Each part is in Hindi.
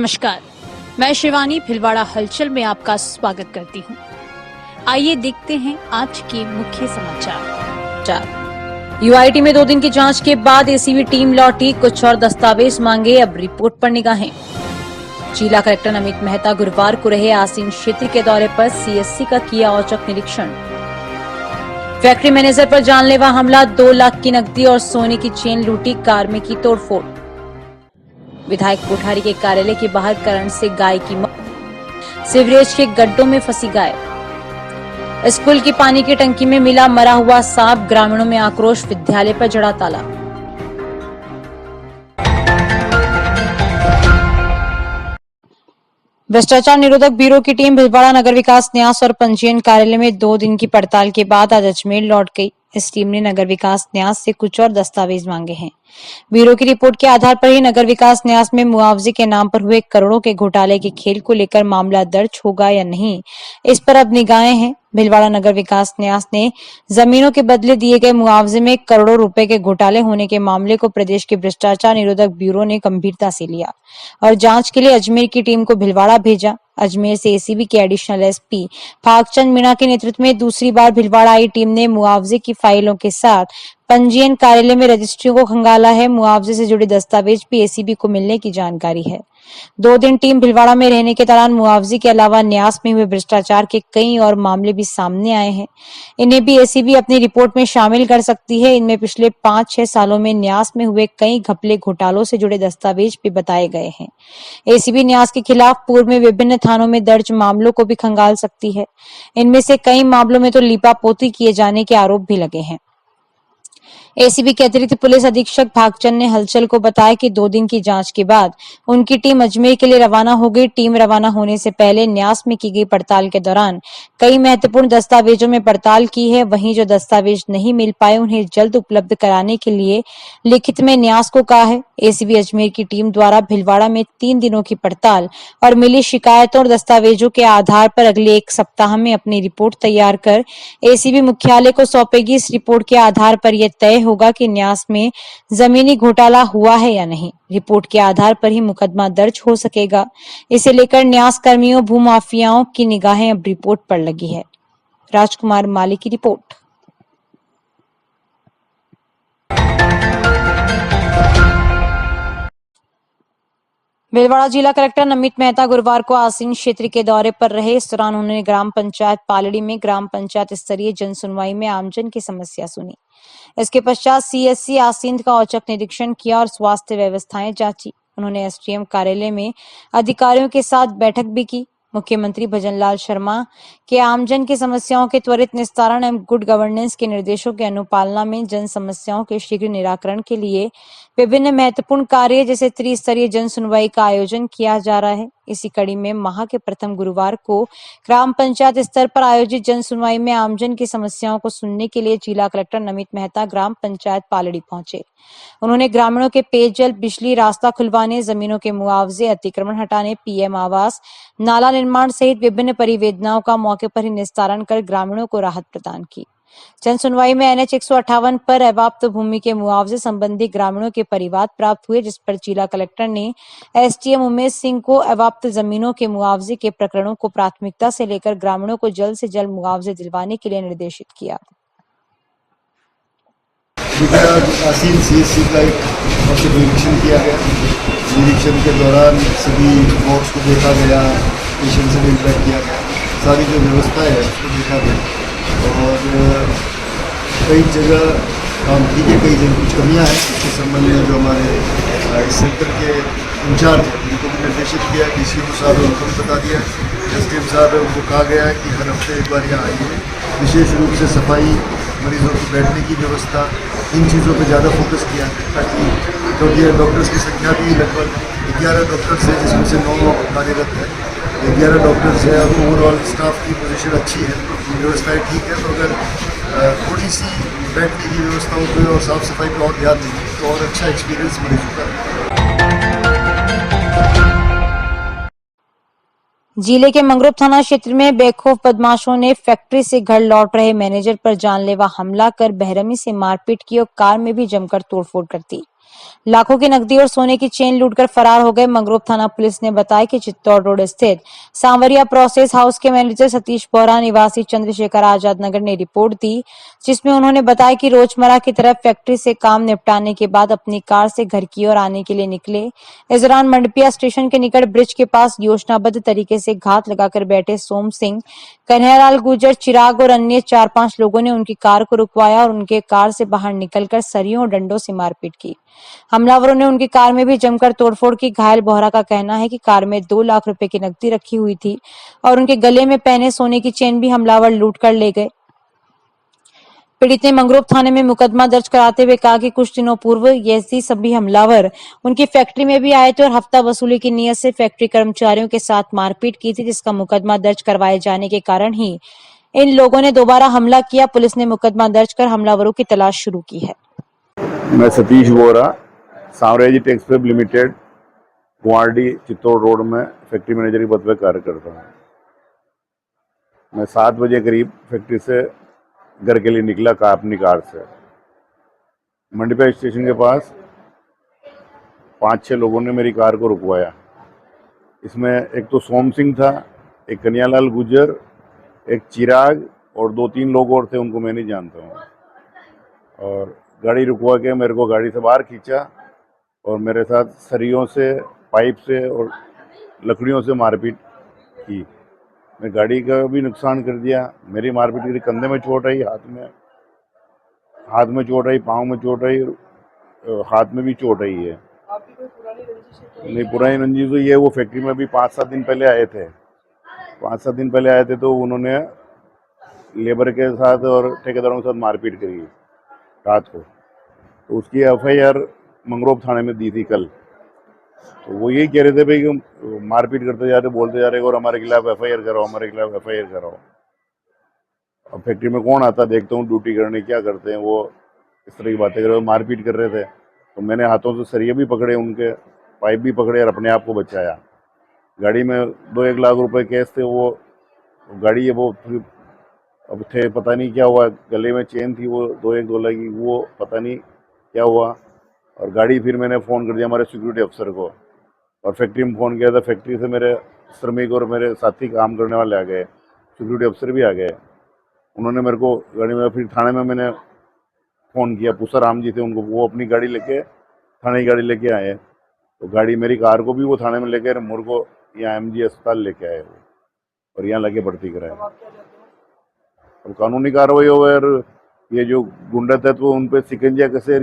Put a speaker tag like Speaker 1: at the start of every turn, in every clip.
Speaker 1: नमस्कार, मैं शिवानी भिलवाड़ा हलचल में आपका स्वागत करती हूँ। आइए देखते हैं आज के मुख्य समाचार। यूआईटी में 2 दिन की जांच के बाद एसीबी टीम लौटी, कुछ और दस्तावेज मांगे, अब रिपोर्ट पर निगाहें। जिला कलेक्टर नमित मेहता गुरुवार को रहे आसीन क्षेत्र के दौरे पर सीएससी का किया औचक निरीक्षण। फैक्ट्री मैनेजर पर जानलेवा हमला, 2 लाख की नकदी और सोने की चेन लूटी, कार में की तोड़फोड़। विधायक कोठारी के कार्यालय के बाहर करंट से गाय की मौत, सीवरेज के गड्ढों में फंसी गाय। स्कूल की पानी की टंकी में मिला मरा हुआ सांप, ग्रामीणों में आक्रोश, विद्यालय पर जड़ा ताला। भ्रष्टाचार निरोधक ब्यूरो की टीम भिलवाड़ा नगर विकास न्यास और पंजीयन कार्यालय में 2 दिन की पड़ताल के बाद आज अजमेर लौट गई। इस टीम ने नगर विकास न्यास से कुछ और दस्तावेज मांगे हैं। ब्यूरो की रिपोर्ट के आधार पर ही नगर विकास न्यास में मुआवजे के नाम पर हुए करोड़ों के घोटाले के खेल को लेकर मामला दर्ज होगा या नहीं, इस पर अब निगाहें हैं। भिलवाड़ा नगर विकास न्यास ने जमीनों के बदले दिए गए मुआवजे में करोड़ों रुपए के घोटाले होने के मामले को प्रदेश के भ्रष्टाचार निरोधक ब्यूरो ने गंभीरता से लिया और जांच के लिए अजमेर की टीम को भिलवाड़ा भेजा। अजमेर से एसीबी के एडिशनल एसपी भागचंद मीणा के नेतृत्व में दूसरी बार भिलवाड़ा आई टीम ने मुआवजे की फाइलों के साथ पंजीयन कार्यालय में रजिस्ट्रियों को खंगाला है। मुआवजे से जुड़े दस्तावेज भी एसीबी को मिलने की जानकारी है। 2 दिन टीम भिलवाड़ा में रहने के दौरान मुआवजे के अलावा न्यास में हुए भ्रष्टाचार के कई और मामले भी सामने आए हैं। इन्हें भी एसीबी अपनी रिपोर्ट में शामिल कर सकती है। इनमें पिछले 5-6 सालों में न्यास में हुए कई घपले घोटालों से जुड़े दस्तावेज भी बताए गए हैं। एसीबी न्यास के खिलाफ पूर्व में विभिन्न थानों में दर्ज मामलों को भी खंगाल सकती है। इनमें से कई मामलों में तो लीपापोती किए जाने के आरोप भी लगे हैं। एसीबी के अतिरिक्त पुलिस अधीक्षक भागचंद ने हलचल को बताया कि 2 दिन की जांच के बाद उनकी टीम अजमेर के लिए रवाना हो गई। टीम रवाना होने से पहले न्यास में की गई पड़ताल के दौरान कई महत्वपूर्ण दस्तावेजों में पड़ताल की है। वहीं जो दस्तावेज नहीं मिल पाए उन्हें जल्द उपलब्ध कराने के लिए लिखित में न्यास को कहा है। एसीबी अजमेर की टीम द्वारा भिलवाड़ा में 3 दिनों की पड़ताल और मिली शिकायतों और दस्तावेजों के आधार पर अगले 1 सप्ताह में अपनी रिपोर्ट तैयार कर एसीबी मुख्यालय को सौंपेगी। इस रिपोर्ट के आधार पर यह तय होगा कि न्यास में जमीनी घोटाला हुआ है या नहीं। रिपोर्ट के आधार पर ही मुकदमा दर्ज हो सकेगा। इसे लेकर न्यास कर्मियों, भूमाफियाओं की निगाहें अब रिपोर्ट पर लगी है। राजकुमार माली की रिपोर्ट। भिलवाड़ा जिला कलेक्टर नमित मेहता गुरुवार को आसीन क्षेत्र के दौरे पर रहे। इस दौरान उन्होंने ग्राम पंचायत पालड़ी में ग्राम पंचायत स्तरीय जन सुनवाई में आमजन की समस्या सुनी। इसके पश्चात सीएससी आसीन का औचक निरीक्षण किया और स्वास्थ्य व्यवस्थाएं जांची। उन्होंने एसडीएम कार्यालय में अधिकारियों के साथ बैठक भी की। मुख्यमंत्री भजनलाल शर्मा के आमजन की समस्याओं के त्वरित निस्तारण एवं गुड गवर्नेंस के निर्देशों की अनुपालना में जन समस्याओं के शीघ्र निराकरण के लिए विभिन्न महत्वपूर्ण कार्य जैसे त्रिस्तरीय जन सुनवाई का आयोजन किया जा रहा है। इसी कड़ी में माह के प्रथम गुरुवार को ग्राम पंचायत स्तर पर आयोजित जन सुनवाई में आमजन की समस्याओं को सुनने के लिए जिला कलेक्टर नमित मेहता ग्राम पंचायत पालड़ी पहुंचे। उन्होंने ग्रामीणों के पेयजल, बिजली, रास्ता खुलवाने, जमीनों के मुआवजे, अतिक्रमण हटाने, पीएम आवास, नाला निर्माण सहित विभिन्न परियोजनाओं का मौके पर ही निस्तारण कर ग्रामीणों को राहत प्रदान की। जन सुनवाई में एनएच 158 पर अवाप्त भूमि के मुआवजे संबंधी ग्रामीणों के परिवाद प्राप्त हुए, जिस पर जिला कलेक्टर ने एसडीएम उमेश सिंह को अवाप्त जमीनों के मुआवजे के प्रकरणों को प्राथमिकता से लेकर ग्रामीणों को जल्द से जल्द मुआवजे दिलवाने के लिए निर्देशित किया।
Speaker 2: आसीन सीएससी का एक औचक निरीक्षण किया गया। निरीक्षण के दौरान सभी बॉक्स को देखा गया, पेशेंट से इंटरेक्ट किया गया, सारी जो व्यवस्था है उसको देखा गया और कई जगह काम की गई, कई जगह कुछ कमियां हैं। इसके संबंध में जो हमारे इस सेक्टर के इंचार्ज हैं उनको भी निर्देशित किया, डीसीओ साहब उनको भी बता दिया, एसडीएम साहब उनको कहा गया है कि हर हफ्ते एक बार यहाँ आइए। विशेष रूप से सफाई, मरीजों को बैठने की व्यवस्था, इन चीज़ों पर ज़्यादा फोकस किया ताकि क्योंकि डॉक्टर्स की संख्या भी लगभग 11 डॉक्टर्स है, जिसमें से 9 कार्यरत है। 11 डॉक्टर्स है और ओवरऑल स्टाफ की पोजीशन अच्छी है, व्यवस्थाएं ठीक है। तो अगर थोड़ी सी बैठने की व्यवस्थाओं पर और साफ सफाई पर और ध्यान देंगे तो और अच्छा एक्सपीरियंस मिल चुका है।
Speaker 1: जिले के मंगरूप थाना क्षेत्र में बेखौफ बदमाशों ने फैक्ट्री से घर लौट रहे मैनेजर पर जानलेवा हमला कर बेरहमी से मारपीट की और कार में भी जमकर तोड़फोड़ कर दी। लाखों की नकदी और सोने की चेन लूटकर फरार हो गए। मंगरोप थाना पुलिस ने बताया कि चित्तौड़ रोड स्थित सांवरिया प्रोसेस हाउस के मैनेजर सतीश बोहरा निवासी चंद्रशेखर आजाद नगर ने रिपोर्ट दी, जिसमें उन्होंने बताया कि रोजमर्रा की तरह फैक्ट्री से काम निपटाने के बाद अपनी कार से घर की ओर आने के लिए निकले। इस दौरान मंडपिया स्टेशन के निकट ब्रिज के पास योजनाबद्ध तरीके से घात लगाकर बैठे सोम सिंह, कन्हैयालाल गुर्जर, चिराग और अन्य 4-5 लोगों ने उनकी कार को रुकवाया और उनके कार से बाहर निकलकर सरियों और डंडों से मारपीट की। हमलावरों ने उनकी कार में भी जमकर तोड़फोड़ की। घायल बोहरा का कहना है कि कार में 2 लाख रुपए की नकदी रखी हुई थी और उनके गले में पहने सोने की चेन भी हमलावर लूट कर ले गए। पीड़ित ने मंगरोप थाने में मुकदमा दर्ज कराते हुए कहा कि कुछ दिनों पूर्व ये सभी हमलावर उनकी फैक्ट्री में भी आए थे और हफ्ता वसूली की नीयत से फैक्ट्री कर्मचारियों के साथ मारपीट की थी, जिसका मुकदमा दर्ज करवाए जाने के कारण ही इन लोगों ने दोबारा हमला किया। पुलिस ने मुकदमा दर्ज कर हमलावरों की तलाश शुरू की है।
Speaker 3: मैं Satish Bohra, Sanwariya textile limited, Guwahati Chittor road में फैक्ट्री मैनेजर के पद पर कार्य करता हूँ। मैं 7 बजे करीब फैक्ट्री से घर के लिए निकला अपनी कार से। मंडपिया स्टेशन के पास 5-6 लोगों ने मेरी कार को रुकवाया। इसमें एक तो सोम सिंह था, एक कन्हैयालाल गुर्जर, एक चिराग और 2-3 लोग और थे, उनको मैं नहीं जानता हूँ। और गाड़ी रुकवा के मेरे को गाड़ी से बाहर खींचा और मेरे साथ सरियों से, पाइप से और लकड़ियों से मारपीट की। मैं गाड़ी का भी नुकसान कर दिया। मेरी मारपीट की, कंधे में चोट आई, हाथ में चोट आई, पाँव में चोट आई, हाथ में भी चोट आई है।
Speaker 4: आपकी कोई पुरानी रंजिश है क्या?
Speaker 3: नहीं, पुरानी रंजिश तो ये, वो फैक्ट्री में भी 5-7 दिन पहले आए थे। 5-7 दिन पहले आए थे तो उन्होंने लेबर के साथ और ठेकेदारों के साथ मारपीट करी रात को। तो उसकी FIR मंगरोप थाने में दी थी कल। तो वो यही कह रहे थे भाई कि मारपीट करते जा रहे, बोलते जा रहे और हमारे खिलाफ FIR कराओ, हमारे खिलाफ FIR कराओ। अब फैक्ट्री में कौन आता, देखता हूँ ड्यूटी करने, क्या करते हैं वो, इस तरह की बातें कर रहे, मारपीट कर रहे थे। तो मैंने हाथों से सरिये भी पकड़े, उनके पाइप भी पकड़े और अपने आप को बचाया। गाड़ी में 2-1 लाख रुपए कैश थे। वो गाड़ी है वो अब थे, पता नहीं क्या हुआ, गले में चेन थी वो 2-1-2 लाख की, वो पता नहीं क्या हुआ। और गाड़ी फिर मैंने फ़ोन कर दिया हमारे सिक्योरिटी अफसर को और फैक्ट्री में फ़ोन किया था। फैक्ट्री से मेरे श्रमिक और मेरे साथी काम करने वाले आ गए, सिक्योरिटी अफसर भी आ गए। उन्होंने मेरे को गाड़ी में, फिर थाने में मैंने फ़ोन किया, पूसा राम जी थे उनको, वो अपनी गाड़ी लेके थाने की गाड़ी लेके आए। तो गाड़ी, मेरी कार को भी वो थाने में लेके मोर को यहाँ MG अस्पताल लेके आए वो, और यहाँ लगे भर्ती कराए।
Speaker 4: अब आप क्या चाहते हो?
Speaker 3: अब कानूनी कार्रवाई हो और ये जो गुंडा तत्व उन पर शिकंजा कैसे,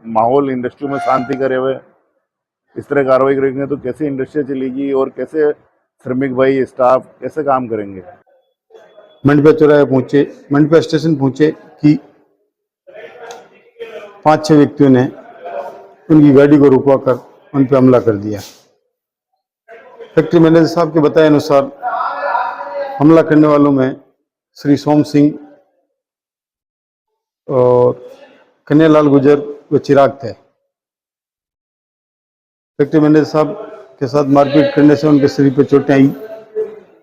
Speaker 3: माहौल इंडस्ट्री में शांति करे हुए, इस तरह कार्रवाई करेंगे तो कैसे इंडस्ट्री चलेगी और कैसे श्रमिक भाई, स्टाफ कैसे काम करेंगे।
Speaker 5: मंडपिया चौराहे पहुंचे, मंडपिया स्टेशन पहुंचे कि 5-6 व्यक्तियों ने उनकी गाड़ी को रुकवाकर उन पर हमला कर दिया। फैक्ट्री मैनेजर साहब के बताए अनुसार हमला करने वालों में श्री सोम सिंह और कन्हैयालाल गुर्जर व चिराग थे। फैक्ट्री मैनेजर साहब के साथ मारपीट करने से उनके शरीर पर चोटें आई।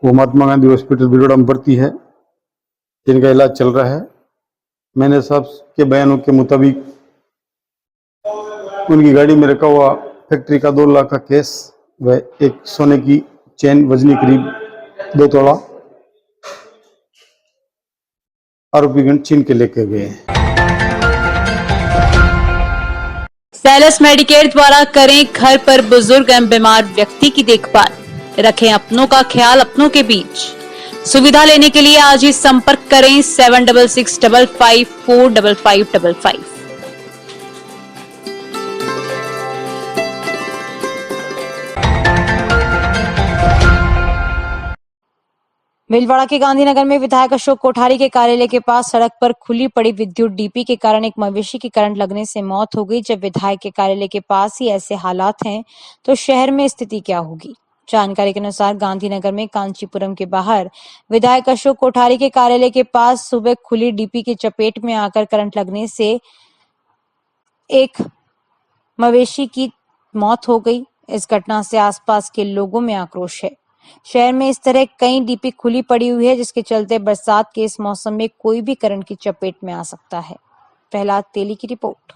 Speaker 5: वो महात्मा गांधी हॉस्पिटल बिरोड़ा में भर्ती है, जिनका इलाज चल रहा है। मैनेजर साहब के बयानों के मुताबिक उनकी गाड़ी में रखा हुआ फैक्ट्री का 2 लाख का कैश व एक सोने की चेन वजनी करीब 2 तोला आरोपीगण छीन के लेके गए हैं।
Speaker 1: सैलस मेडिकेयर द्वारा करें घर पर बुजुर्ग एवं बीमार व्यक्ति की देखभाल, रखें अपनों का ख्याल अपनों के बीच। सुविधा लेने के लिए आज ही संपर्क करें 7665545555। भीलवाड़ा के गांधीनगर में विधायक अशोक कोठारी के कार्यालय के पास सड़क पर खुली पड़ी विद्युत डीपी के कारण एक मवेशी की करंट लगने से मौत हो गई। जब विधायक के कार्यालय के पास ही ऐसे हालात हैं तो शहर में स्थिति क्या होगी। जानकारी के अनुसार गांधीनगर में कांचीपुरम के बाहर विधायक अशोक कोठारी के कार्यालय के पास सुबह खुली डीपी की चपेट में आकर करंट लगने से एक मवेशी की मौत हो गई। इस घटना से आसपास के लोगों में आक्रोश है। शहर में इस तरह कई डीपी खुली पड़ी हुई है, जिसके चलते बरसात के इस मौसम में कोई भी करंट की चपेट में आ सकता है। प्रहलाद तेली की रिपोर्ट।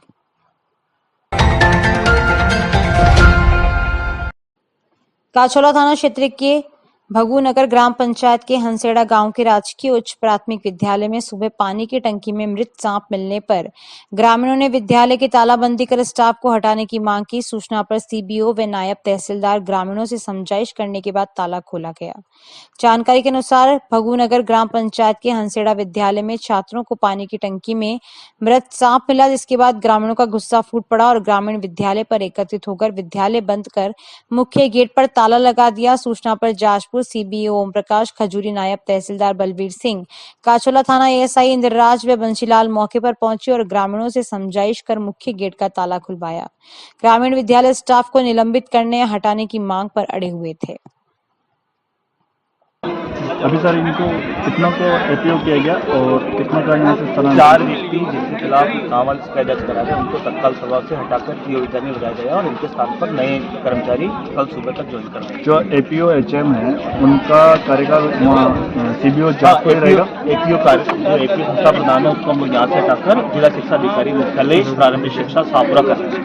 Speaker 1: काछोला थाना क्षेत्र के भगूनगर ग्राम पंचायत के हंसेड़ा गांव के राजकीय उच्च प्राथमिक विद्यालय में सुबह पानी की टंकी में मृत सांप मिलने पर ग्रामीणों ने विद्यालय की तालाबंदी कर स्टाफ को हटाने की मांग की। सूचना पर सीबीओ व नायब तहसीलदार ग्रामीणों से समझाइश करने के बाद ताला खोला गया। जानकारी के अनुसार भगूनगर ग्राम पंचायत के हंसेड़ा विद्यालय में छात्रों को पानी की टंकी में मृत सांप मिला, जिसके बाद ग्रामीणों का गुस्सा फूट पड़ा और ग्रामीण विद्यालय पर एकत्रित होकर विद्यालय बंद कर मुख्य गेट पर ताला लगा दिया। सूचना पर जाजपुर सीबीओ ओम प्रकाश खजूरी, नायब तहसीलदार बलबीर सिंह, काछोला थाना एएसआई इंद्रराज व बंशीलाल मौके पर पहुंचे और ग्रामीणों से समझाइश कर मुख्य गेट का ताला खुलवाया। ग्रामीण विद्यालय स्टाफ को निलंबित करने या हटाने की मांग पर अड़े हुए थे।
Speaker 6: अभी सर इनको कितनों को एपीओ किया गया और कितनों का यहाँ से स्थानांतरित?
Speaker 7: 4 व्यक्ति जिनके खिलाफ नावल शिकायत दर्ज करा है उनको तत्काल प्रभाव से हटाकर पीओ विद्यालय में लगाया गया और इनके स्थान पर नए कर्मचारी कल सुबह तक ज्वाइन करवाए।
Speaker 6: जो एपीओ एचएम है उनका कार्यकाल सीबीओ जाजपुर रहेगा।
Speaker 7: एपीओ संस्था प्रधान है उसको हम लोग यहाँ से हटाकर जिला शिक्षा अधिकारी मुख्यालय प्रारंभिक शिक्षा शाहपुरा कर रहे हैं।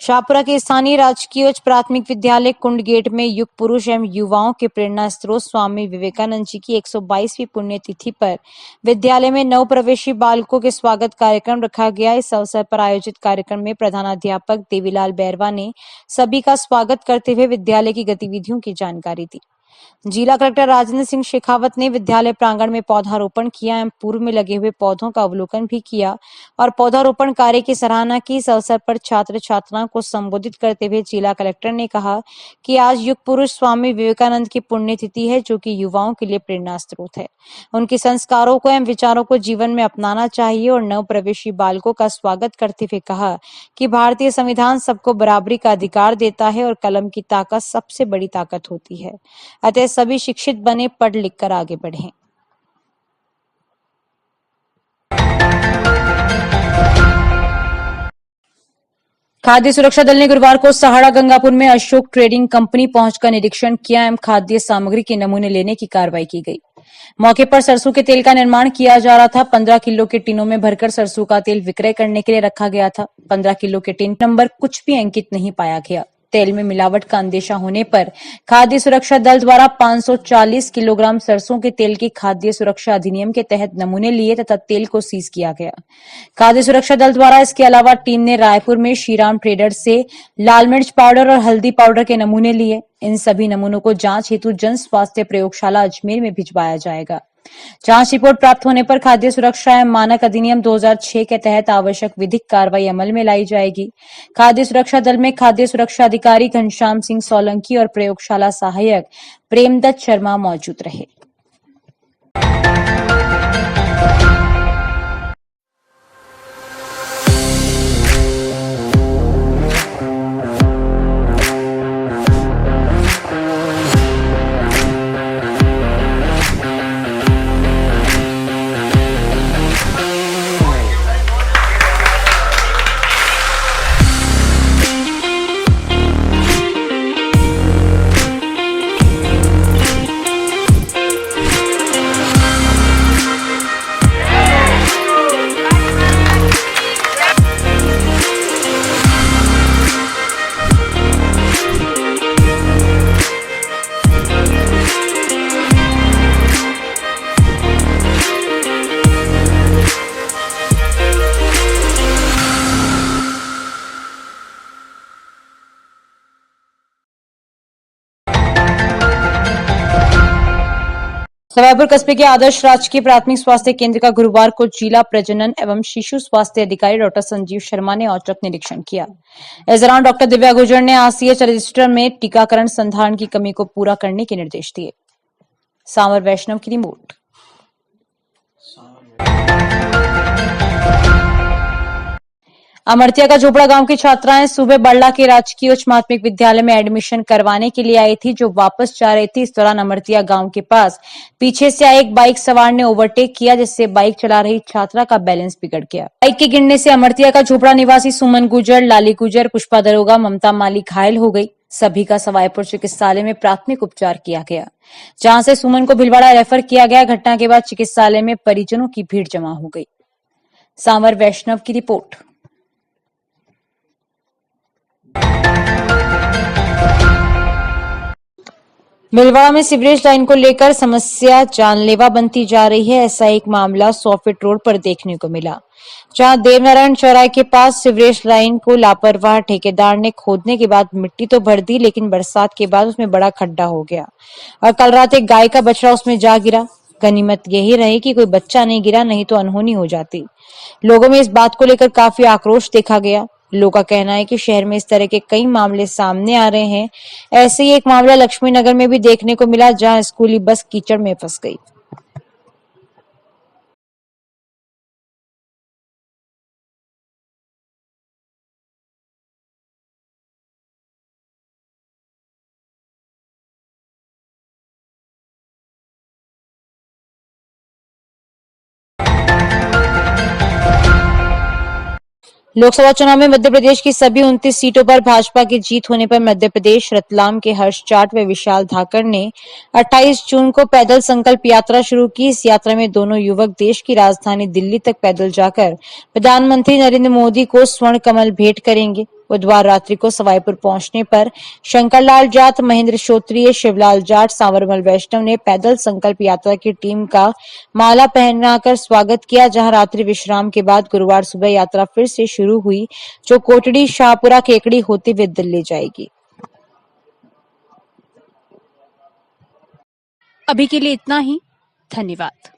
Speaker 1: शाहपुरा के स्थानीय राजकीय उच्च प्राथमिक विद्यालय कुंड गेट में युग पुरुष एवं युवाओं के प्रेरणा स्रोत स्वामी विवेकानंद जी की 122वीं पुण्यतिथि पर विद्यालय में नव प्रवेशी बालकों के स्वागत कार्यक्रम रखा गया। इस अवसर पर आयोजित कार्यक्रम में प्रधानाध्यापक देवीलाल बैरवा ने सभी का स्वागत करते हुए विद्यालय की गतिविधियों की जानकारी दी। जिला कलेक्टर राजेंद्र सिंह शेखावत ने विद्यालय प्रांगण में पौधारोपण किया एवं पूर्व में लगे हुए पौधों का अवलोकन भी किया और पौधारोपण कार्य की सराहना की। इस अवसर पर छात्र छात्राओं को संबोधित करते हुए जिला कलेक्टर ने कहा कि आज युग पुरुष स्वामी विवेकानंद की पुण्यतिथि है, जो कि युवाओं के लिए प्रेरणा स्रोत है। उनके संस्कारों को एवं विचारों को जीवन में अपनाना चाहिए और नव प्रवेशी बालकों का स्वागत करते हुए कहा कि भारतीय संविधान सबको बराबरी का अधिकार देता है और कलम की ताकत सबसे बड़ी ताकत होती है। अतः सभी शिक्षित बने, पढ़ लिख कर आगे बढ़ें। खाद्य सुरक्षा दल ने गुरुवार को सहाड़ा गंगापुर में अशोक ट्रेडिंग कंपनी पहुंचकर निरीक्षण किया एवं खाद्य सामग्री के नमूने लेने की कार्रवाई की गई। मौके पर सरसों के तेल का निर्माण किया जा रहा था। 15 किलो के टिनों में भरकर सरसों का तेल विक्रय करने के लिए रखा गया था। 15 किलो के टिन नंबर कुछ भी अंकित नहीं पाया गया। तेल में मिलावट का अंदेशा होने पर खाद्य सुरक्षा दल द्वारा 540 किलोग्राम सरसों के तेल की खाद्य सुरक्षा अधिनियम के तहत नमूने लिए तथा तेल को सीज किया गया। खाद्य सुरक्षा दल द्वारा इसके अलावा टीम ने रायपुर में श्रीराम ट्रेडर्स से लाल मिर्च पाउडर और हल्दी पाउडर के नमूने लिए। इन सभी नमूनों को जांच हेतु जन स्वास्थ्य प्रयोगशाला अजमेर में भिजवाया जाएगा। जांच रिपोर्ट प्राप्त होने पर खाद्य सुरक्षा एवं मानक अधिनियम 2006 के तहत आवश्यक विधिक कार्रवाई अमल में लाई जाएगी। खाद्य सुरक्षा दल में खाद्य सुरक्षा अधिकारी घनश्याम सिंह सोलंकी और प्रयोगशाला सहायक प्रेमदत्त शर्मा मौजूद रहे। सवाईपुर कस्बे के आदर्श राजकीय प्राथमिक स्वास्थ्य केंद्र का गुरुवार को जिला प्रजनन एवं शिशु स्वास्थ्य अधिकारी डॉक्टर संजीव शर्मा ने औचक निरीक्षण किया। इस दौरान डॉक्टर दिव्या गुर्जर ने आरसीएच रजिस्टर में टीकाकरण संधारण की कमी को पूरा करने के निर्देश दिए। सांवर वैष्णव की रिपोर्ट। अमरतिया का झोपड़ा गांव की छात्राएं सुबह बड़ला के राजकीय उच्च माध्यमिक विद्यालय में एडमिशन करवाने के लिए आई थी, जो वापस जा रही थी। इस दौरान अमरतिया गांव के पास पीछे से आए एक बाइक सवार ने ओवरटेक किया, जिससे बाइक चला रही छात्रा का बैलेंस बिगड़ गया। बाइक के गिरने से अमरतिया का झोपड़ा निवासी सुमन गुर्जर, लाली गुर्जर, पुष्पा दरोगा, ममता माली घायल हो गई। सभी का सवाईपुर चिकित्सालय में प्राथमिक उपचार किया गया, जहां से सुमन को भिलवाड़ा रेफर किया गया। घटना के बाद चिकित्सालय में परिजनों की भीड़ जमा हो गई। सांवर वैष्णव की रिपोर्ट। भीलवाड़ा में सीवरेज लाइन को लेकर समस्या जानलेवा बनती जा रही है। ऐसा एक मामला 100 फीट रोड पर देखने को मिला, जहां देवनारायण चौराहे के पास सीवरेज लाइन को लापरवाह ठेकेदार ने खोदने के बाद मिट्टी तो भर दी, लेकिन बरसात के बाद उसमें बड़ा खड्डा हो गया और कल रात एक गाय का बछड़ा उसमें जा गिरा। गनीमत यही रही कि कोई बच्चा नहीं गिरा, नहीं तो अनहोनी हो जाती। लोगों में इस बात को लेकर काफी आक्रोश देखा गया। लोगों का कहना है कि शहर में इस तरह के कई मामले सामने आ रहे हैं। ऐसे ही एक मामला लक्ष्मी नगर में भी देखने को मिला, जहां स्कूली बस कीचड़ में फंस गई। लोकसभा चुनाव में मध्य प्रदेश की सभी 29 सीटों पर भाजपा की जीत होने पर मध्य प्रदेश रतलाम के हर्ष जाट व विशाल धाकर ने 28 जून को पैदल संकल्प यात्रा शुरू की। इस यात्रा में दोनों युवक देश की राजधानी दिल्ली तक पैदल जाकर प्रधानमंत्री नरेंद्र मोदी को स्वर्ण कमल भेंट करेंगे। बुधवार रात्रि को सवाईपुर पहुंचने पर शंकरलाल जाट, महेंद्र श्रोत्रिय, शिवलाल जाट, सांवरमल वैष्णव ने पैदल संकल्प यात्रा की टीम का माला पहनाकर स्वागत किया, जहां रात्रि विश्राम के बाद गुरुवार सुबह यात्रा फिर से शुरू हुई, जो कोटड़ी, शाहपुरा, केकड़ी होते हुए दिल्ली जाएगी। अभी के लिए इतना ही। धन्यवाद।